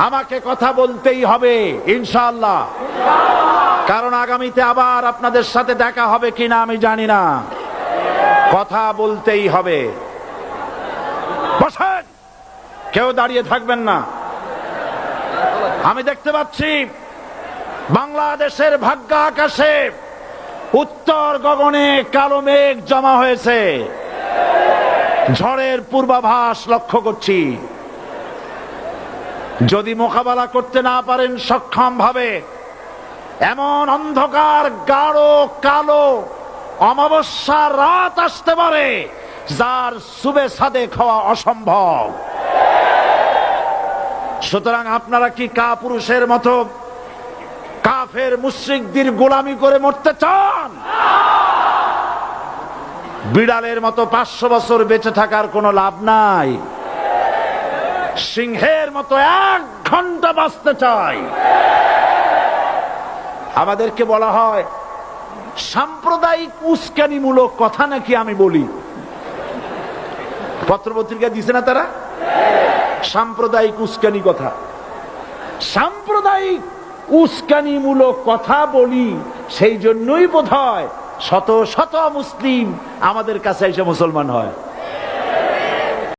আমাকে কথা বলতেই হবে ইনশাআল্লাহ, কারণ আগামীতে আবার আপনাদের সাথে দেখা হবে কিনা আমি জানি না। কথা বলতেই হবে। বসেন, কেউ দাঁড়িয়ে থাকবেন না। আমি দেখতে পাচ্ছি বাংলাদেশের ভাগ্য আকাশে উত্তর গগনে কালো মেঘ জমা হয়েছে, ঝড়ের পূর্বাভাস লক্ষ্য করছি। যদি মোকাবেলা করতে না পারেন সক্ষম ভাবে, এমন অন্ধকার গাঢ় কালো অমাবস্যার রাত আসতে পারে যার সুবে সাদেক হওয়া অসম্ভব। সুতরাং আপনারা কি কাপুরুষের মতো কাফের মুশরিকদের গোলামি করে মরতে চান? বিড়ালের মতো 500 বছর বেঁচে থাকার কোনো লাভ নাই। সিংহের মতো 1 ঘন্টা বাঁচতে চাই। আমাদেরকে বলা হয় সাম্প্রদায়িক উস্কানিমূলক কথা নাকি আমি বলি। পত্রপত্রিকা দিছে না তারা? সাম্প্রদায়িক উস্কানি কথা, সাম্প্রদায়িক উস্কানিমূলক কথা বলি। সেই জন্যই বোধহয় শত শত মুসলিম আমাদের কাছে এসে মুসলমান হয়।